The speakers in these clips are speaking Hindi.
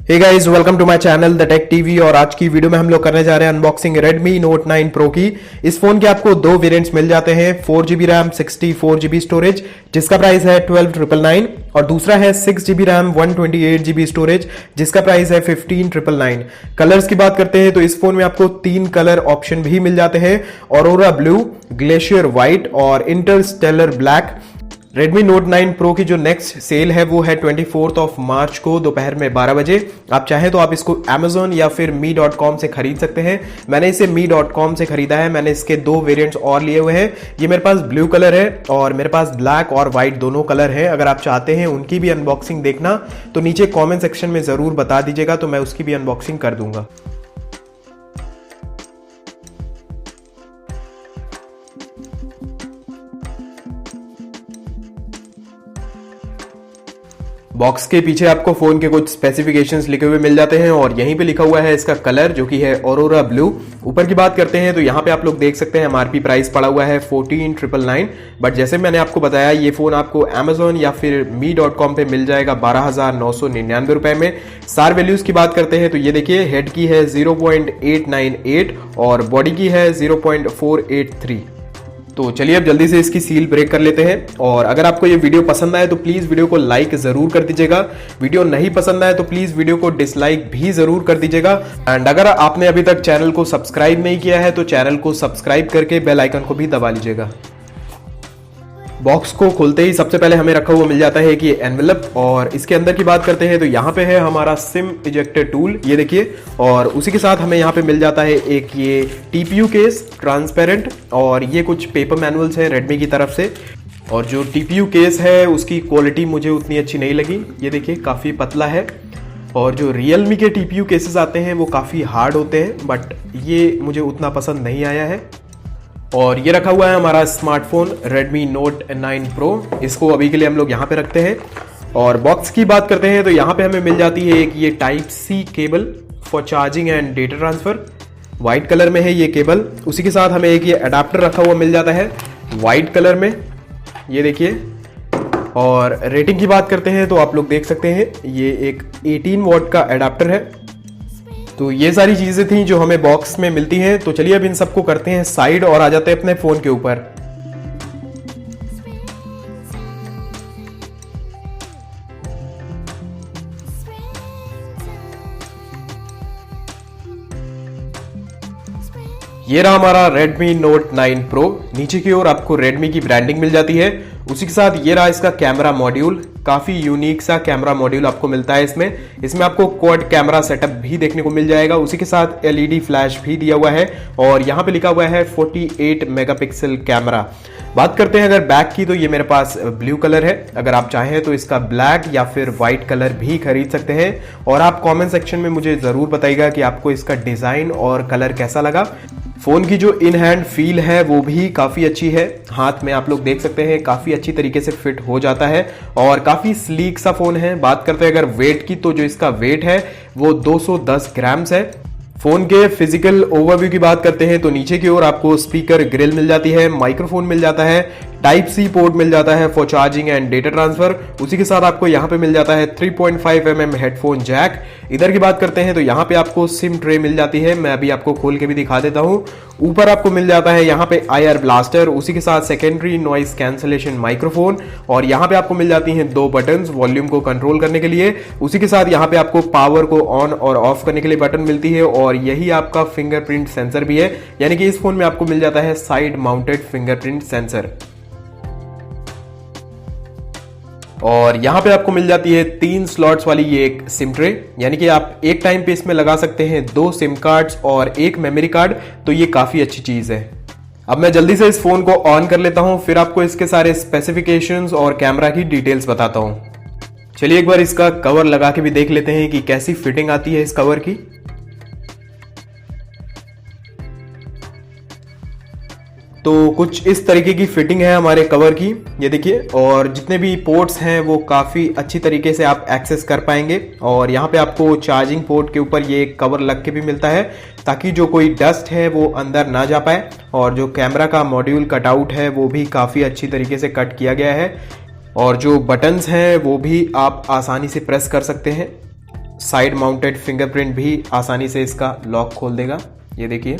Hey guys, welcome to my channel the tech TV. और आज की वीडियो में हम लोग करने जा रहे हैं अनबॉक्सिंग Redmi Note 9 Pro की। इस फोन के आपको दो वेरिएंट्स मिल जाते हैं, 4GB रैम 64GB स्टोरेज जिसका प्राइस है 12,999 और दूसरा है 6GB रैम 128GB स्टोरेज जिसका प्राइस है 15,999। कलर्स की बात करते हैं तो इस फोन में आपको तीन कलर ऑप्शन भी मिल जाते हैं, ऑरोरा ब्लू, ग्लेशियर व्हाइट और Interstellar black. Redmi Note 9 Pro की जो नेक्स्ट सेल है वो है 24 मार्च को दोपहर में 12 बजे। आप चाहें तो आप इसको Amazon या फिर me.com से खरीद सकते हैं। मैंने इसे me.com से खरीदा है। मैंने इसके दो वेरिएंट्स और लिए हुए हैं। ये मेरे पास ब्लू कलर है और मेरे पास ब्लैक और व्हाइट दोनों कलर है। अगर आप चाहते हैं उनकी भी अनबॉक्सिंग देखना तो नीचे कॉमेंट सेक्शन में जरूर बता दीजिएगा, तो मैं उसकी भी अनबॉक्सिंग कर दूंगा। बॉक्स के पीछे आपको फोन के कुछ स्पेसिफिकेशंस लिखे हुए मिल जाते हैं और यहीं पे लिखा हुआ है इसका कलर जो कि है ऑरोरा ब्लू। ऊपर की बात करते हैं तो यहाँ पे आप लोग देख सकते हैं एमआरपी प्राइस पड़ा हुआ है 14,999, बट जैसे मैंने आपको बताया ये फोन आपको अमेजोन या फिर me.com पे मिल जाएगा 12,999 रुपए में। सार वैल्यूज की बात करते हैं तो ये देखिए, हेड की है 0.898 और बॉडी की है 0.483। तो चलिए अब जल्दी से इसकी सील ब्रेक कर लेते हैं। और अगर आपको ये वीडियो पसंद आए तो प्लीज वीडियो को लाइक जरूर कर दीजिएगा। वीडियो नहीं पसंद आए तो प्लीज वीडियो को डिसलाइक भी जरूर कर दीजिएगा। एंड अगर आपने अभी तक चैनल को सब्सक्राइब नहीं किया है तो चैनल को सब्सक्राइब करके बेल आइकन को भी दबा लीजिएगा। बॉक्स को खोलते ही सबसे पहले हमें रखा हुआ मिल जाता है कि ये एनवेलप, और इसके अंदर की बात करते हैं तो यहाँ पे है हमारा सिम इजेक्टर टूल, ये देखिए। और उसी के साथ हमें यहाँ पे मिल जाता है एक ये टीपीयू केस ट्रांसपेरेंट, और ये कुछ पेपर मैनुअल्स है रेडमी की तरफ से। और जो टीपीयू केस है उसकी क्वालिटी मुझे उतनी अच्छी नहीं लगी, ये देखिए काफ़ी पतला है। और जो रियलमी के टीपीयू केसेस आते हैं वो काफ़ी हार्ड होते हैं, बट ये मुझे उतना पसंद नहीं आया है। और ये रखा हुआ है हमारा स्मार्टफोन Redmi Note 9 Pro, इसको अभी के लिए हम लोग यहाँ पे रखते हैं। और बॉक्स की बात करते हैं तो यहाँ पे हमें मिल जाती है एक ये type C cable for charging and data transfer, white colour में है ये केबल। उसी के साथ हमें एक ये अडाप्टर रखा हुआ मिल जाता है व्हाइट कलर में, ये देखिए। और रेटिंग की बात करते हैं तो आप लोग देख सकते हैं ये एक 18 वॉट का अडाप्टर है। तो ये सारी चीजें थी जो हमें बॉक्स में मिलती हैं। तो चलिए अब इन सबको करते हैं साइड और आ जाते हैं अपने फोन के ऊपर। ये रहा हमारा Redmi Note 9 Pro। नीचे की ओर आपको Redmi की ब्रांडिंग मिल जाती है। उसी के साथ ये रहा इसका कैमरा मॉड्यूल, काफी यूनिक सा कैमरा मॉड्यूल आपको मिलता है इसमें आपको क्वाड कैमरा सेटअप भी देखने को मिल जाएगा। उसी के साथ एलईडी फ्लैश भी दिया हुआ है और यहाँ पे लिखा हुआ है 48 मेगापिक्सल कैमरा। बात करते हैं अगर बैक की तो ये मेरे पास ब्लू कलर है। अगर आप चाहें तो इसका ब्लैक या फिर व्हाइट कलर भी खरीद सकते हैं। और आप कमेंट सेक्शन में मुझे जरूर बताइएगा कि आपको इसका डिजाइन और कलर कैसा लगा। फोन की जो इन हैंड फील है वो भी काफी अच्छी है, हाथ में आप लोग देख सकते हैं काफी अच्छी तरीके से फिट हो जाता है और काफी स्लीक सा फोन है। बात करते हैं अगर वेट की तो जो इसका वेट है वो 210 ग्राम्स है। फोन के फिजिकल ओवरव्यू की बात करते हैं तो नीचे की ओर आपको स्पीकर ग्रिल मिल जाती है, माइक्रोफोन मिल जाता है, टाइप सी पोर्ट मिल जाता है for charging and data transfer. उसी के साथ आपको यहाँ पे मिल जाता है 3.5 mm हेडफोन जैक। इधर की बात करते हैं तो यहाँ पे आपको सिम ट्रे मिल जाती है, मैं अभी आपको खोल के भी दिखा देता हूँ। ऊपर आपको मिल जाता है यहाँ पे IR ब्लास्टर, उसी के साथ सेकेंडरी नॉइस कैंसलेशन माइक्रोफोन, और यहाँ पे आपको मिल जाती हैं दो बटन्स वॉल्यूम को कंट्रोल करने के लिए। उसी के साथ यहाँ पे आपको पावर को ऑन और ऑफ करने के लिए बटन मिलती है, और यही आपका फिंगरप्रिंट सेंसर भी है, यानी कि इस फोन में आपको मिल जाता है साइड माउंटेड फिंगरप्रिंट सेंसर। और यहाँ पे आपको मिल जाती है 3 स्लॉट्स वाली ये एक सिम ट्रे, यानी कि आप एक टाइम पे इसमें लगा सकते हैं 2 सिम कार्ड्स और 1 मेमोरी कार्ड। तो ये काफी अच्छी चीज है। अब मैं जल्दी से इस फोन को ऑन कर लेता हूं, फिर आपको इसके सारे स्पेसिफिकेशंस और कैमरा की डिटेल्स बताता हूं। चलिए एक बार इसका कवर लगा के भी देख लेते हैं कि कैसी फिटिंग आती है इस कवर की। तो कुछ इस तरीके की फिटिंग है हमारे कवर की, ये देखिए। और जितने भी पोर्ट्स हैं वो काफ़ी अच्छी तरीके से आप एक्सेस कर पाएंगे। और यहाँ पे आपको चार्जिंग पोर्ट के ऊपर ये कवर लग के भी मिलता है ताकि जो कोई डस्ट है वो अंदर ना जा पाए। और जो कैमरा का मॉड्यूल कटआउट है वो भी काफ़ी अच्छी तरीके से कट किया गया है। और जो बटन्स हैं वो भी आप आसानी से प्रेस कर सकते हैं। साइड माउंटेड फिंगरप्रिंट भी आसानी से इसका लॉक खोल देगा। ये देखिए।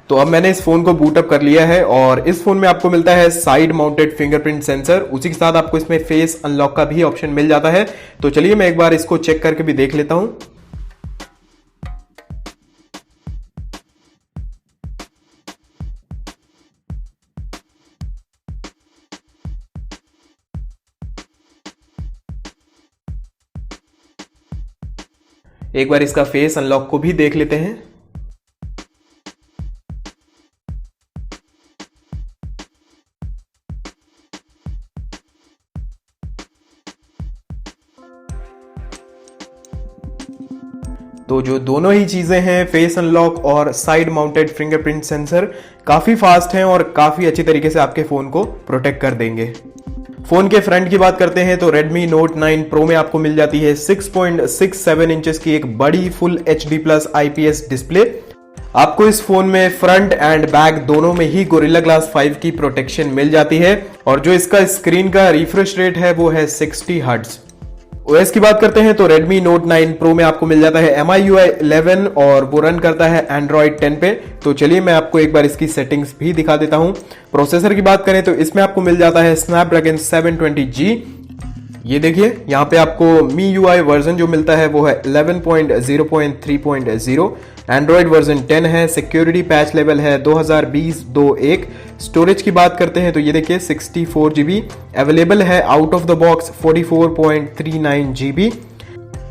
तो अब मैंने इस फोन को बूटअप कर लिया है और इस फोन में आपको मिलता है साइड माउंटेड फिंगरप्रिंट सेंसर, उसी के साथ आपको इसमें फेस अनलॉक का भी ऑप्शन मिल जाता है। तो चलिए मैं एक बार इसको चेक करके भी देख लेता हूं। एक बार इसका फेस अनलॉक को भी देख लेते हैं। तो जो दोनों ही चीजें हैं, फेस अनलॉक और साइड माउंटेड फिंगरप्रिंट सेंसर, काफी फास्ट हैं और काफी अच्छी तरीके से आपके फोन को प्रोटेक्ट कर देंगे। फोन के फ्रंट की बात करते हैं तो Redmi Note 9 Pro में आपको मिल जाती है 6.67 इंचेस की एक बड़ी full HD plus IPS display. आपको इस फोन में फ्रंट एंड बैक दोनों में ही Gorilla Glass 5 की प्रोटेक्शन मिल जाती है और जो इसका स्क्रीन का रिफ्रेश रेट है वो है 60 हर्ट्ज। OS की बात करते हैं तो Redmi Note 9 Pro में आपको मिल जाता है MIUI 11 और वो रन करता है Android 10 पे। तो चलिए मैं आपको एक बार इसकी सेटिंग्स भी दिखा देता हूं। प्रोसेसर की बात करें तो इसमें आपको मिल जाता है Snapdragon 720G। ये देखिए, यहाँ पे आपको MIUI वर्जन जो मिलता है वो है 11.0.3.0, एंड्रॉइड वर्जन 10 है, सिक्योरिटी पैच लेवल है 2020-21। स्टोरेज की बात करते हैं तो ये देखिए 64 GB अवेलेबल है, out of the box 44.39 GB।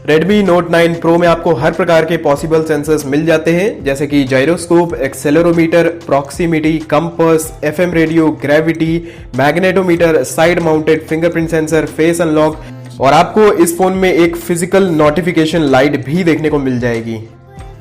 Redmi Note 9 Pro में आपको हर प्रकार के पॉसिबल सेंसर्स मिल जाते हैं, जैसे कि gyroscope, accelerometer, proximity, compass, FM radio, gravity, magnetometer, side mounted fingerprint sensor, face unlock और आपको इस फोन में एक फिजिकल नोटिफिकेशन लाइट भी देखने को मिल जाएगी।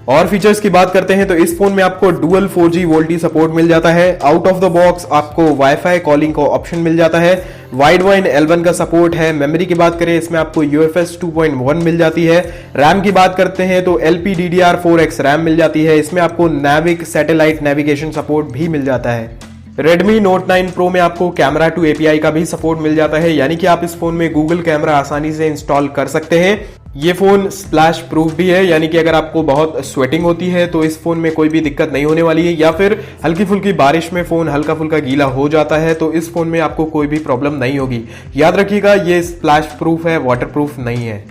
और फीचर्स की बात करते हैं तो इस फोन में आपको डुअल 4G वोल्टी सपोर्ट मिल जाता है। आउट ऑफ द बॉक्स आपको वाईफाई कॉलिंग का ऑप्शन मिल जाता है। वाइड वाइन L1 का सपोर्ट है। मेमोरी की बात करें इसमें आपको UFS 2.1 मिल जाती है। रैम की बात करते हैं तो LPDDR4X रैम मिल जाती है। इसमें आपको नाविक सैटेलाइट नेविगेशन सपोर्ट भी मिल जाता है। Redmi Note 9 Pro में आपको कैमरा टू API का भी सपोर्ट मिल जाता है, यानी कि आप इस फोन में गूगल कैमरा आसानी से इंस्टॉल कर सकते हैं। ये फोन स्प्लैश प्रूफ भी है, यानी कि अगर आपको बहुत स्वेटिंग होती है तो इस फोन में कोई भी दिक्कत नहीं होने वाली है, या फिर हल्की फुल्की बारिश में फोन हल्का फुल्का गीला हो जाता है तो इस फोन में आपको कोई भी प्रॉब्लम नहीं होगी। याद रखिएगा ये स्प्लैश प्रूफ है, वाटर प्रूफ नहीं है।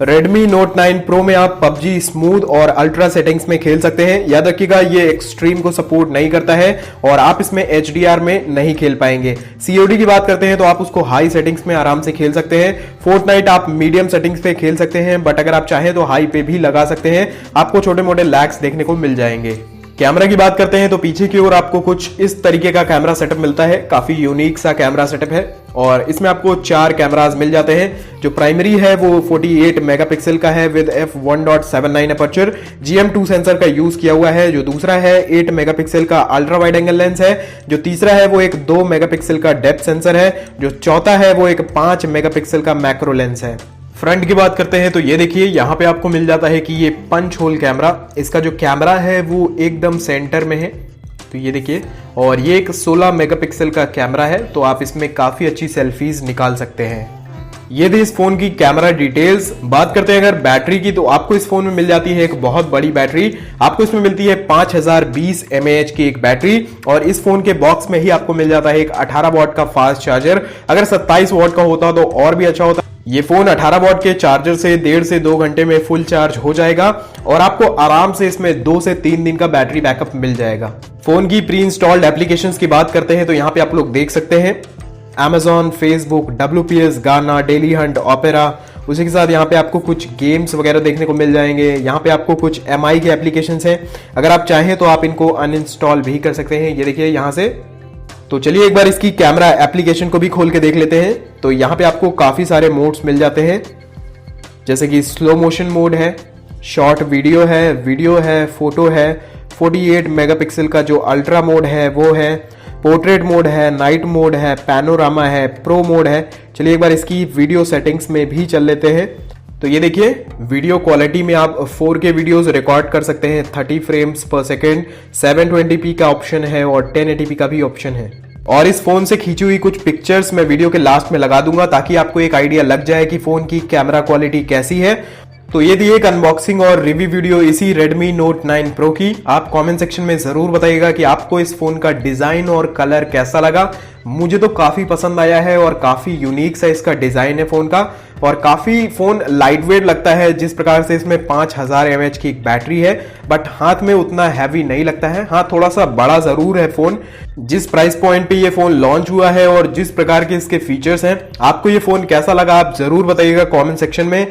Redmi Note 9 Pro में आप PUBG स्मूथ और अल्ट्रा सेटिंग्स में खेल सकते हैं। याद रखिएगा ये एक्सट्रीम को सपोर्ट नहीं करता है और आप इसमें HDR में नहीं खेल पाएंगे। COD की बात करते हैं तो आप उसको हाई सेटिंग्स में आराम से खेल सकते हैं। फोर्टनाइट आप मीडियम सेटिंग्स पे खेल सकते हैं, बट अगर आप चाहें तो हाई पे भी लगा सकते हैं, आपको छोटे मोटे लैग्स देखने को मिल जाएंगे। कैमरा की बात करते हैं तो पीछे की ओर आपको कुछ इस तरीके का कैमरा सेटअप मिलता है। काफी यूनिक सा कैमरा सेटअप है और इसमें आपको 4 कैमरास मिल जाते हैं। जो प्राइमरी है वो 48 मेगापिक्सल का है with f1.79 aperture, GM2 sensor का यूज किया हुआ है। जो दूसरा है 8 मेगापिक्सल का अल्ट्रा वाइड एंगल लेंस है। जो तीसरा है वो एक 2 मेगापिक्सल का डेप्थ सेंसर है। जो चौथा है वो एक 5 मेगापिक्सल का मैक्रो लेंस है। फ्रंट की बात करते हैं तो ये देखिए, यहाँ पे आपको मिल जाता है कि ये पंच होल कैमरा, इसका जो कैमरा है वो एकदम सेंटर में है। तो ये देखिए, और ये एक 16 मेगापिक्सल का कैमरा है, तो आप इसमें काफी अच्छी सेल्फीज निकाल सकते हैं। ये थी इस फोन की कैमरा डिटेल्स। बात करते हैं अगर बैटरी की, तो आपको इस फोन में मिल जाती है एक बहुत बड़ी बैटरी। आपको इसमें मिलती है 5020 mAh की एक बैटरी और इस फोन के बॉक्स में ही आपको मिल जाता है एक 18 वॉट का फास्ट चार्जर। अगर 27 वॉट का होता तो और भी अच्छा होता। ये फोन 18 वॉट के चार्जर से 1.5 से 2 घंटे में फुल चार्ज हो जाएगा और आपको आराम से इसमें 2 से 3 दिन का बैटरी बैकअप मिल जाएगा। फोन की प्री इंस्टॉल्ड एप्लीकेशंस की बात करते हैं तो यहाँ पे आप लोग देख सकते हैं Amazon, Facebook, WPS, गाना, डेली हंट, ओपेरा। उसी के साथ यहाँ पे आपको कुछ गेम्स वगैरह देखने को मिल जाएंगे। यहाँ पे आपको कुछ MI के एप्लीकेशंस हैं, अगर आप चाहें तो आप इनको अनइंस्टॉल भी कर सकते हैं। ये देखिए यहाँ से। तो चलिए एक बार इसकी कैमरा एप्लीकेशन को भी खोल के देख लेते हैं। तो यहाँ पे आपको काफी सारे मोड्स मिल जाते हैं, जैसे कि स्लो मोशन मोड है, शॉर्ट वीडियो है, फोटो है, 48 मेगापिक्सल का जो अल्ट्रा मोड है वो है, पोर्ट्रेट मोड है, नाइट मोड है, पैनोरामा है, प्रो मोड है। चलिए एक बार इसकी वीडियो सेटिंग्स में भी चल लेते हैं। तो ये देखिए, वीडियो क्वालिटी में आप 4K वीडियोस रिकॉर्ड कर सकते हैं 30 फ्रेम्स पर सेकेंड, 720p का ऑप्शन है और 1080p का भी ऑप्शन है। और इस फोन से खींची हुई कुछ पिक्चर्स मैं वीडियो के लास्ट में लगा दूंगा ताकि आपको एक आइडिया लग जाए कि फोन की कैमरा क्वालिटी कैसी है। तो ये थी एक अनबॉक्सिंग और रिव्यू वीडियो इसी Redmi Note 9 Pro की। आप कमेंट सेक्शन में जरूर बताइएगा कि आपको इस फोन का डिजाइन और कलर कैसा लगा। मुझे तो काफी पसंद आया है और काफी यूनिक सा इसका डिजाइन है फोन का, और काफी फोन लाइट वेट लगता है। जिस प्रकार से इसमें 5000 mAh की एक बैटरी है, बट हाथ में उतना हैवी नहीं लगता है। हाँ, थोड़ा सा बड़ा जरूर है फोन। जिस प्राइस पॉइंट पे ये फोन लॉन्च हुआ है और जिस प्रकार के इसके फीचर्स हैं, आपको ये फोन कैसा लगा आप जरूर बताइएगा कमेंट सेक्शन में।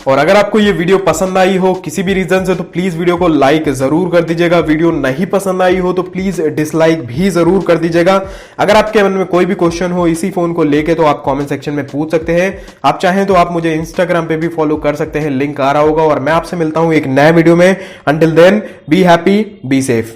और अगर आपको ये वीडियो पसंद आई हो किसी भी रीजन से, तो प्लीज वीडियो को लाइक जरूर कर दीजिएगा। वीडियो नहीं पसंद आई हो तो प्लीज डिसलाइक भी जरूर कर दीजिएगा। अगर आपके मन में कोई भी क्वेश्चन हो इसी फोन को लेके तो आप कमेंट सेक्शन में पूछ सकते हैं। आप चाहें तो आप मुझे इंस्टाग्राम पे भी फॉलो कर सकते हैं, लिंक आ रहा होगा। और मैं आपसे मिलता हूं एक नए वीडियो में। Until then, be happy, be safe.